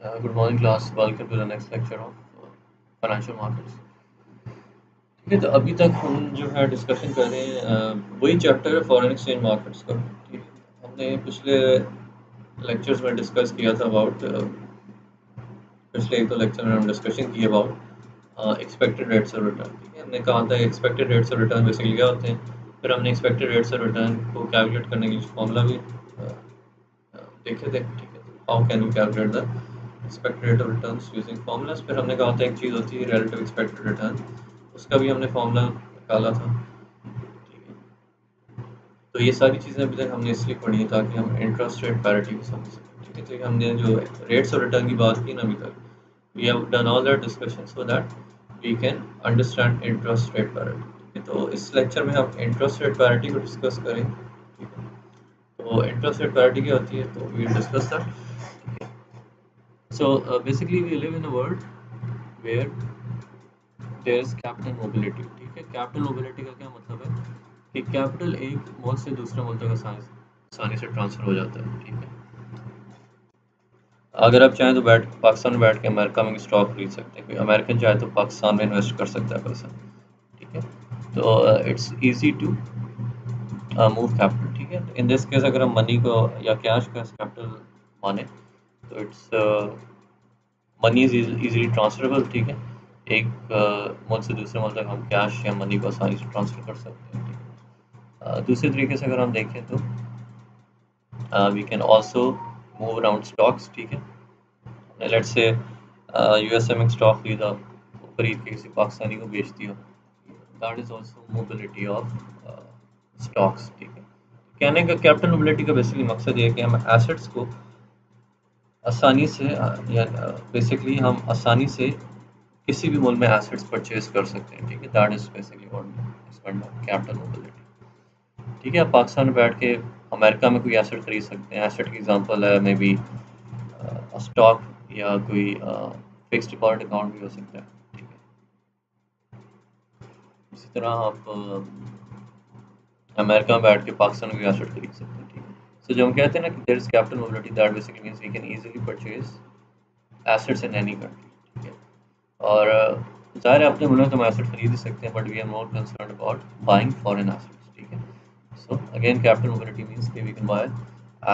Good morning, class. Welcome to the next lecture of financial markets. ठीक है, तो अभी तक हम जो है डिस्कशन कर रहे हैं वही चैप्टर है फॉरेन एक्सचेंज मार्केट्स का। ठीक है, हमने पिछले लेक्चर्स में डिस्कस किया था अबाउट पिछले एक दो लेक्चर में हम डिस्कशन किए about expected rates of return. ठीक है, हमने कहा था expected rates of return basically क्या होते हैं। फिर हमने एक्सपेक्टेड रेट्स ऑफ रिटर्न को कैलकुलेट करने के लिए फॉर्मूला भी देखे थे। ठीक है, how can you calculate the expected rate of returns using formulas. फिर हमने कहा था एक चीज़ होती है रिलेटिव एक्सपेक्टेड रिटर्न, उसका भी हमने फार्मूला निकाला था। ठीक है, तो ये सारी चीज़ें अभी तक हमने इसलिए पढ़ी है ताकि हम इंटरेस्ट रेट पैरिटी को समझ सकें। ठीक है, तो हमने जो रेट्स ऑफ रिटर्न की बात की ना अभी तक, we have done all that discussion so that we can understand interest rate parity. ठीक है, तो इस लेक्चर में हम इंटरेस्ट रेट पैरिटी को डिस्कस करें। ठीक है, तो इंटरेस्ट रेट पैरिटी क्या होती है, तो we discuss that. So basically we live in a world where there is capital mobility। ठीक है, कैपिटल मोबिलिटी का क्या मतलब है कि कैपिटल एक मुल्क से दूसरे मुल्क तक आसानी से ट्रांसफर हो जाता है। ठीक है, अगर आप चाहें तो पाकिस्तान में बैठ के अमेरिका में स्टॉक खरीद सकते हैं, कोई अमेरिकन चाहे तो पाकिस्तान में इन्वेस्ट कर सकता है पैसा। ठीक है, तो it's easy to move capital. ठीक है, इन दिस केस अगर हम मनी को या कैश को कैपिटल माने तो it's money is easily transferable. ठीक है, एक मुल्क से दूसरे मुल्क तक हम कैश या मनी को आसानी से ट्रांसफ़र कर सकते हैं। ठीक है, दूसरे तरीके से अगर हम देखें तो we can also move around stocks. ठीक है, लेट्स से यूएसए में स्टॉक खरीदा, वो खरीद के किसी पाकिस्तानी को बेच दिया, that is also mobility of stocks. ठीक है, कहने का कैपिटल मोबिलिटी का बेसिकली मकसद ये है कि हम एसेट्स को आसानी से या बेसिकली हम आसानी से किसी भी मुल्क में एसेट्स परचेज कर सकते हैं। ठीक है, that is basically what capital mobility. ठीक है, आप पाकिस्तान में बैठ के अमेरिका में कोई एसेट खरीद सकते हैं। एसेट की एग्जांपल है मे बी स्टॉक या कोई फिक्स्ड डिपॉजिट अकाउंट भी हो सकता है। ठीक है, इसी तरह आप अमेरिका में बैठ के पाकिस्तान में कोई एसेट खरीद सकते हैं। ठीक है, सो जो हम कहते हैं ना कि there is capital mobility, that basically means we can easily purchase assets in any country. ठीक है, और ज़ाहिर है अपने मुल्क में हम एसेट खरीद ही सकते हैं, but we are more concern about buying foreign assets. ठीक है, so again capital mobility means कि we can buy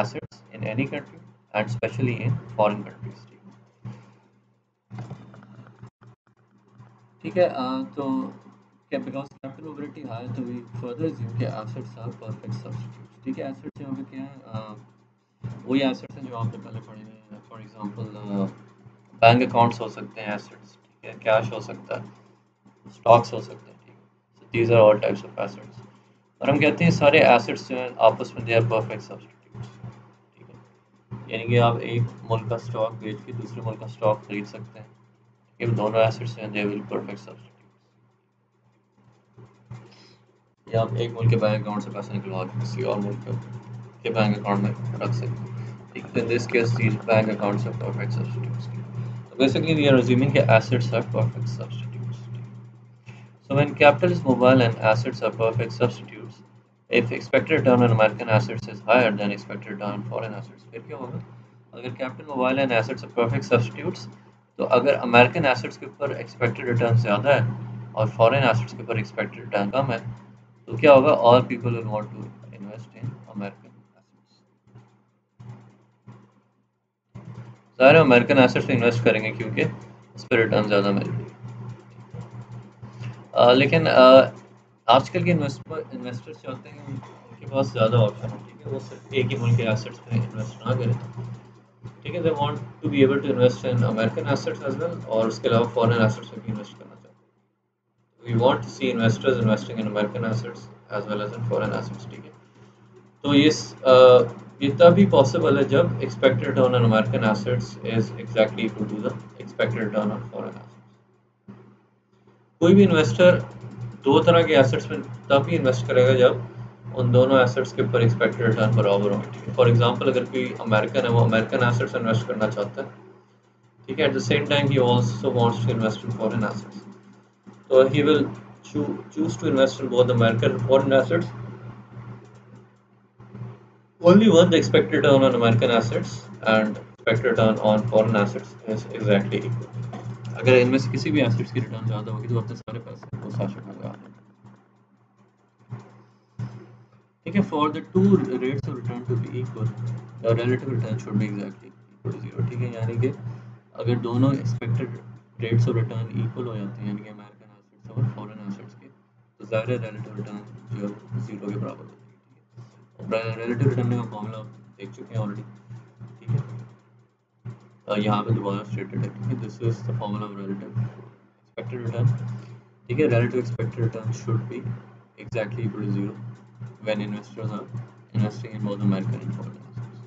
assets in any country and specially in foreign countries. ठीक है, तो क्या बिकॉज कैपिटल मोबिलिटी हाई तो वी फर्दर अज्यूम कि assets are perfect substitutes. ठीक है, एसेट्स यहाँ पे क्या है, वही एसेट्स हैं जो आपने पहले पढ़े हैं। फॉर एग्जांपल बैंक अकाउंट्स हो सकते हैं एसेट्स। ठीक है, कैश हो सकता है, स्टॉक्स हो सकते हैं। ठीक है, these are all types of assets, और हम कहते हैं सारे एसेट्स जो हैं आपस में दे आर परफेक्ट सब्स्टिट्यूट्स। ठीक है, यानी कि आप एक मुल्क का स्टॉक बेच के दूसरे मुल्क का स्टॉक खरीद सकते हैं। ये दोनों एसेट्स हैं, दे विल परफेक्ट सब्स्टिट्यूट्स। या आप एक मुल्क के बैंक अकाउंट से पैसा निकलवा के किसी और मुल्क के बैंक अकाउंट में रख सकते हैं। ठीक है, in this case these bank accounts are perfect substitutes. So basically we are assuming that assets are perfect substitutes. So when capital is mobile and assets are perfect substitutes, if expected return on American assets is higher than expected return on foreign assets, फिर क्या होगा? अगर capital mobile and assets are perfect substitutes, तो अगर American assets के ऊपर expected return ज़्यादा है और foreign assets के ऊपर expected return कम है, तो क्या होगा? All people will want to invest in American assets. ज़ाहिर है अमेरिकन एसेट्स में इन्वेस्ट करेंगे क्योंकि उस पर रिटर्न ज़्यादा मिल रही है। लेकिन आजकल के इन्वेस्टर्स चाहते हैं कि उनके पास ज़्यादा ऑप्शन हो। ठीक है, वो सिर्फ एक ही मुल्क के एसेट्स में इन्वेस्ट ना करें। ठीक है, they want to be able to invest in American assets as well, और उसके अलावा फॉरेन एसेट्स में भी इन्वेस्ट करना चाहते हैं। We want to see investors investing in American assets as well as in foreign assets. ठीक है, तो ये तभी पॉसिबल है जब expected return on American assets is exactly equal to the expected return on foreign assets. कोई भी investor दो तरह के एसेट्स में तभी इन्वेस्ट करेगा जब उन दोनों एसेट्स के ऊपर एक्सपेक्टेड रिटर्न बराबर होंगे। ठीक है, फॉर एग्जांपल अगर कोई अमेरिकन है, वो अमेरिकन एसेट्स इन्वेस्ट करना चाहता है। ठीक है, at the same time he also wants to invest in foreign assets, तो he will choose to invest in both American and foreign assets only when the expected return on American assets and expected return on foreign assets is exactly equal. अगर इनमें से किसी भी assets की return ज़्यादा होगी तो अपने सारे पैसे उस एसेट में लगा देंगे। ठीक है, for the two rates of return to be equal the relative return should be exactly equal to zero. ठीक है, यानी कि अगर दोनों expected rates of return equal हो जाते हैं, यानी कि अमेरिकन एसेट्स और फॉरेन एसेट्स के, तो ज़ाहिर है रिलेटिव रिटर्न जो है वो जीरो के बराबर होती है। ठीक है, और रिलेटिव रिटर्न का फॉर्मूला देख चुके हैं ऑलरेडी। ठीक है, यहाँ पे दोबारा स्टेटेड है। ठीक है, this is the formula of relative expected return. ठीक है, relative expected return should be exactly equal to zero when investors are investing in both American and foreign assets.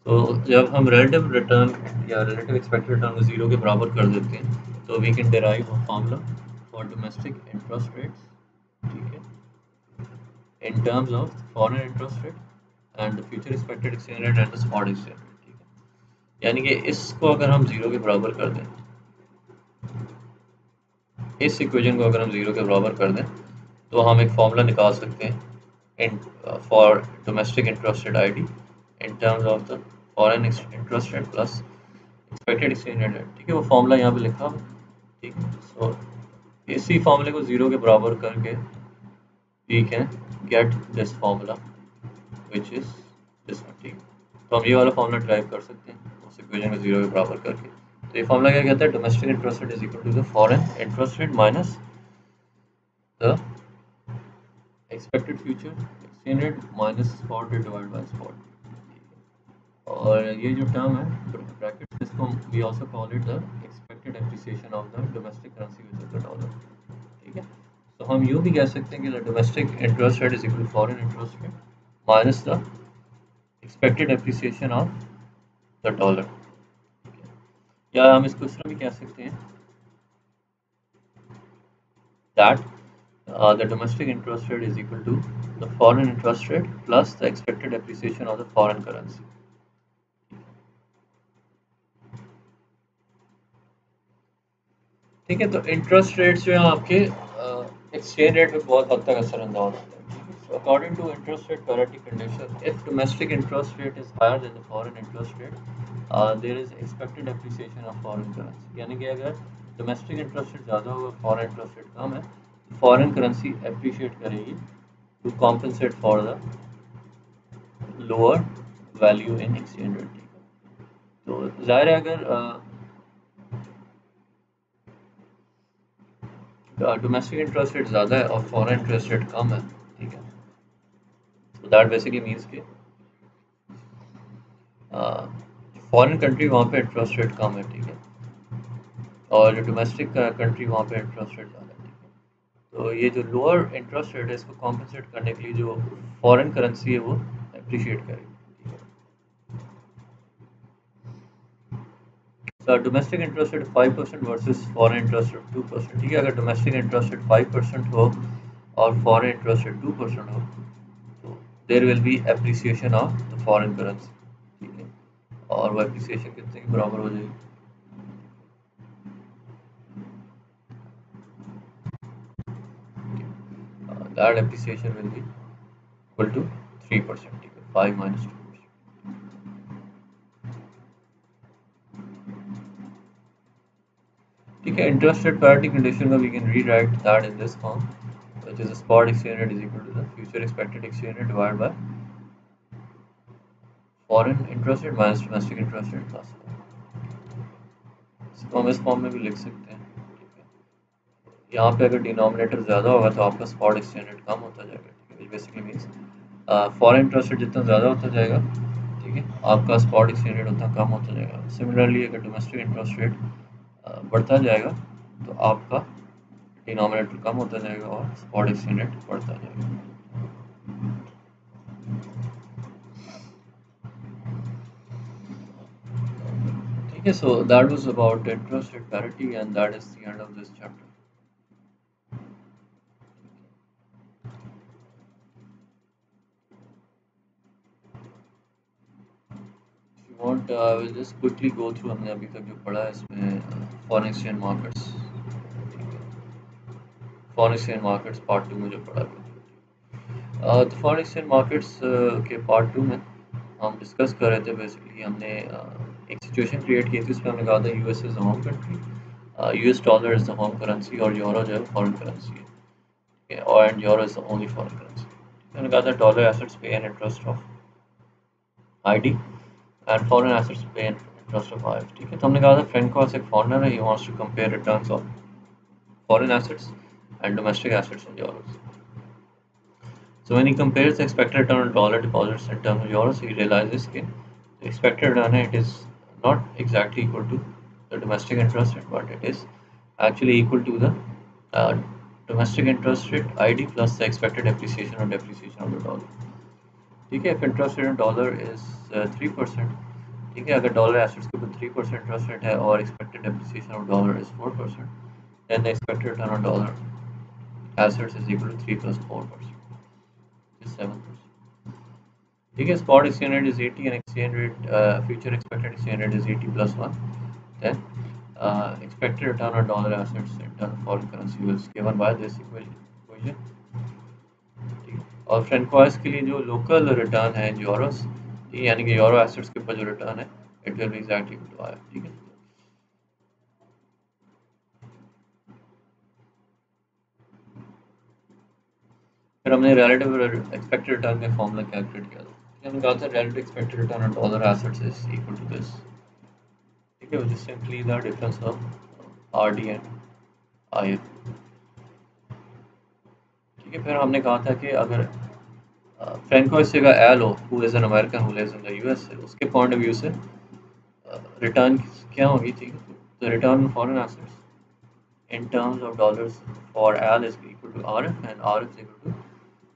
तो जब हम relative return या relative expected return को zero के बराबर कर देते हैं तो we can derive a formula for domestic interest rates, ठीक है, in terms of foreign interest rate and the future expected exchange rate and the spot exchange rate। ठीक है, यानी कि इसको अगर हम zero के बराबर कर दें, इस इक्वेशन को अगर हम जीरो के बराबर कर दें तो हम एक फॉर्मूला निकाल सकते हैं in for domestic interest rate ID in terms of the foreign interest rate plus expected exchange rate. ठीक है, वो फॉर्मूला यहाँ पे लिखा हुआ। ठीक है, सो इसी फॉर्मूले को जीरो के बराबर करके we can get this formula which is this one. ठीक, तो हम ये वाला फॉर्मूला ड्राइव कर सकते हैं उस इक्वेशन को जीरो के बराबर करके। तो ये फॉर्मूला क्या कहता है, domestic interest rate is equal to the foreign interest rate minus the expected future exchange rate minus spot rate divide by spot. और ये जो टर्म है ब्रैकेट, इसको we also call it the expected appreciation of the domestic currency which is the dollar. ठीक है, तो हम यूँ भी कह सकते हैं कि the domestic interest rate is equal to foreign interest rate minus the expected appreciation of the dollar. या हम इसको इस तरह भी कह सकते हैं that the domestic interest rate is equal to the foreign interest rate plus the expected appreciation of the foreign currency। ठीक है, तो इंटरेस्ट रेट्स जो है आपके एक्सचेंज रेट पे बहुत हद तक असरअंदाज होते हैं। So according to interest rate parity condition, if domestic interest rate is higher than the foreign interest rate, there is expected appreciation of foreign currency। यानी कि अगर domestic interest rate ज़्यादा होगा, foreign interest rate कम है, foreign currency appreciate करेगी to compensate for the lower value in exchange rate। ठीक है, तो ज़ाहिर है अगर डोमेस्टिक इंटरेस्ट रेट ज़्यादा है और फॉरेन इंटरेस्ट रेट कम है, ठीक है, तो दैट बेसिकली मीन्स कि फॉरेन कंट्री वहाँ पे इंटरेस्ट रेट कम है। ठीक है, और जो डोमेस्टिक कंट्री वहाँ पे इंटरेस्ट रेट ज़्यादा है। ठीक है, तो ये जो लोअर इंटरेस्ट रेट है इसको कॉम्पनसेट करने के लिए जो फॉरेन करेंसी है वो अप्रिशिएट करेगी। Domestic interest rate 5% versus foreign interest rate 2%। ठीक है, अगर डोमेस्टिक इंटरेस्ट रेट 5% हो और फॉरेन इंटरेस्ट रेट 2% हो तो there will be appreciation of the foreign currency. ठीक है, और वो एप्रिसिएशन कितने के बराबर हो जाएगी, that appreciation will be equal to 3%। ठीक है, 5 माइनस 2%। ठीक है, इंटरेस्ट रेट पैरिटी कंडीशन का we can rewrite that in this form which is the spot exchange rate is equal to the future expected exchange rate divided by foreign interest rate minus domestic interest rate plus। इसको हम इस form में भी लिख सकते हैं। ठीक है, यहाँ पे अगर डिनोमिनेटर ज़्यादा होगा तो आपका स्पॉट एक्सचेंज रेट कम होता जाएगा। ठीक है, basically means foreign interest rate जितना ज़्यादा होता जाएगा, ठीक है, आपका स्पॉट एक्सचेंज रेट उतना कम होता जाएगा। सिमिलरली अगर डोमेस्टिक इंटरेस्ट रेट बढ़ता जाएगा तो आपका डिनोमिनेटर कम होता जाएगा और स्पॉट एक्सचेंज रेट बढ़ता जाएगा। ठीक है, so that was about interest rate parity and that is the end of this chapter। If you want, I will just quickly go through हमने अभी तक जो पढ़ा है इसमें फॉरेन एक्सचेंज मार्केट्स। ठीक है, फॉरेन एक्सचेंज मार्केट्स पार्ट 2 में जो पढ़ा गया, तो फॉरेन एक्सचेंज मार्केट्स के पार्ट 2 में हम डिस्कस कर रहे थे बेसिकली हमने एक सिचुएशन क्रिएट की थी उसमें हमने कहा था US is the home country, US dollar is the home currency और यूरो जो है फॉरेन करेंसी है, ठीक है, और and euro is the only foreign currency. हमने कहा था डॉलर एसेट्स पे an interest of ID and foreign assets पे एन इंटरेस्ट ऑफ आई, ठीक है। तो हमने कहा था फ्रेंड को एक फॉरेनर है, he wants to compare returns of foreign assets and domestic assets in euros. So when he compares the expected return on dollar deposits in terms of euros, he realizes that the expected return it is not exactly equal to the domestic interest rate, but it is actually equal to the uh, domestic interest rate ID plus the expected appreciation or depreciation of the dollar. ठीक है, if interest rate on dollar is 3%, ठीक है, अगर dollar assets के ऊपर 3% interest rate है और expected depreciation of dollar is 4%, then the expected return on dollar assets is equal to 3 plus 4%, which is 7%. ठीक है, spot exchange rate is 80 and exchange rate future expected exchange rate is 80 plus 1. Then expected return on dollar assets in terms of foreign currency is given by this equation. ठीक है, और François के लिए जो local return है Euros, यानी कि euro assets के ऊपर जो रिटर्न है it will be exactly equal to i, ठीक है। फिर हमने रिलेटिव एक्सपेक्टेड रिटर्न का फॉर्मूला कैलकुलेट किया था, हमने कहा था relative expected return on dollar assets is equal to this, ठीक है, which is simply the difference of RD and IF, ठीक है। फिर हमने कहा था कि अगर फ्रेंकोइस का एल हो who is an American who lives in the US, उसके पॉइंट ऑफ व्यू से रिटर्न क्या होगी, ठीक है। तो return on foreign assets in terms of dollars for L is equal to RF and RF is equal to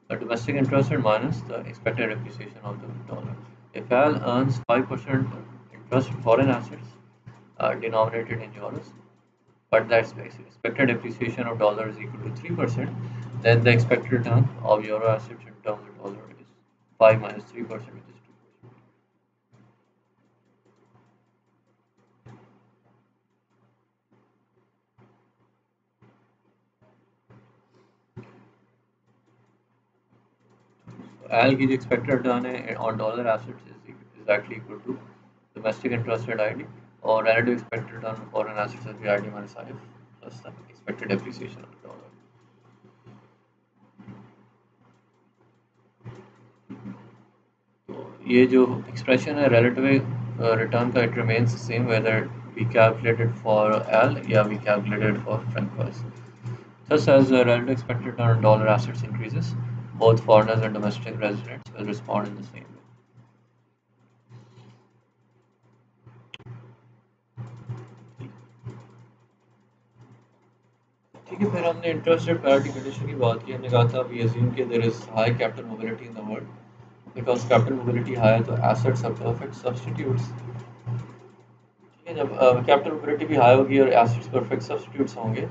the domestic interest rate minus the expected appreciation of the dollar. If L earns 5% interest in foreign assets denominated in euros, but that expected appreciation of dollar is equal to 3%, then the expected return of euro assets in terms of dollar is 5 minus 3%, which is 2%. L की जो expected return है on dollar assets is exactly equal to domestic interest rate ID और relative expected return on foreign assets is the ID minus IF plus the expected depreciation of the dollar. तो ये जो expression है relative return का it remains the same whether we calculate it for L या we calculate it for Francois. Thus, as the relative expected return on dollar assets increases, both foreigners and domestic residents will respond in the same way. ठीक है, फिर हमने interest rate parity condition की बात की, हमने कहा था वी अज्यूम कि there is high capital mobility in the world, because capital mobility high है तो एसेट्स आर परफेक्ट सब्स्टिट्यूट्स, ठीक है। जब कैपिटल मोबिलिटी भी हाई होगी और एसेट्स परफेक्ट सब्स्टिट्यूट्स होंगे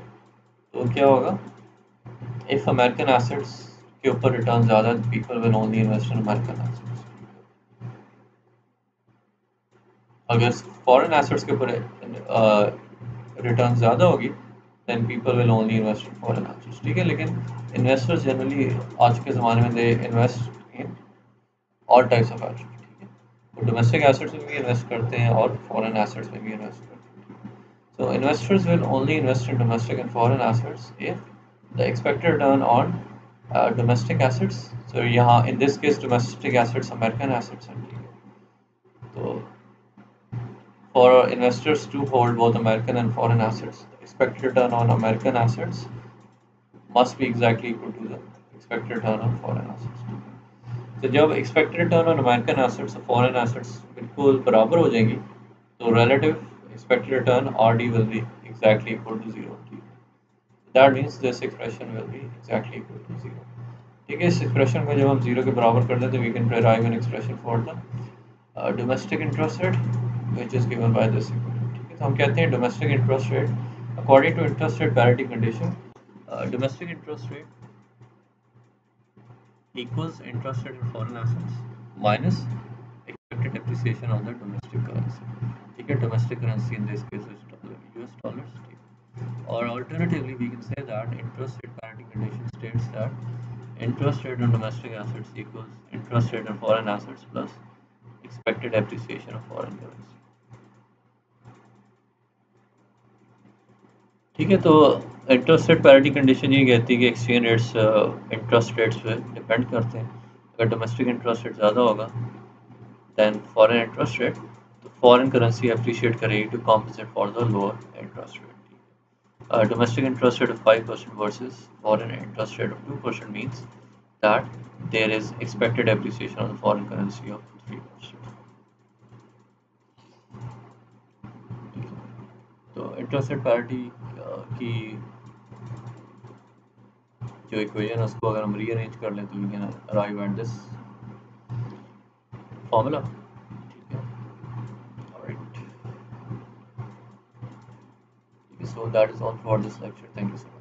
तो क्या होगा, इफ अमेरिकन एसेट्स के ऊपर रिटर्न ज़्यादा people will only invest in American assets, अगर फॉरेन एसेट्स के ऊपर रिटर्न ज़्यादा होगी then people will only invest in foreign assets, ठीक है। लेकिन इन्वेस्टर्स जनरली आज के ज़माने में they invest in all types of assets, ठीक है। वो डोमेस्टिक एसेट्स में भी इन्वेस्ट करते हैं और फॉरेन एसेट्स में भी इन्वेस्ट करते हैं। So investors will only invest in domestic and foreign assets if the expected return on domestic assets, so यहाँ in this case domestic assets American assets हैं, ठीक है। तो for investors to hold both American and foreign assets, the expected return on American assets must be exactly equal to the expected return on foreign assets. तो जब expected return on American assets और foreign assets बिल्कुल बराबर हो जाएंगी तो relative expected return RD will be exactly equal to 0. That means this expression will be exactly equal to 0. ठीक है, इस expression को जब हम 0 के बराबर कर दें तो we can derive an expression for the domestic interest rate which is given by this equation, ठीक है। तो हम कहते हैं domestic interest rate according to interest rate parity condition, domestic interest rate equals interest rate in foreign assets minus expected depreciation of the domestic currency, ठीक है। domestic currency in this case is US dollars, or alternatively we can say that interest rate parity condition states that interest rate on domestic assets equals interest rate on foreign assets plus expected appreciation of foreign currency. ठीक है, तो interest rate parity condition ये कहती है कि exchange rates interest rates पे depend करते हैं। अगर डोमेस्टिक इंटरेस्ट रेट ज़्यादा होगा दैन फॉरेन इंटरेस्ट रेट, तो फॉरेन करेंसी अप्रिशिएट करेगी to compensate for the lower interest rate. Domestic interest rate of 5% versus foreign interest rate of 2% means that there is expected appreciation of the foreign currency of 3%. तो interest rate parity की जो equation है उसको अगर हम rearrange कर लें तो we can arrive at this formula. ठीक है, alright, so that is all for this lecture, thank you so much.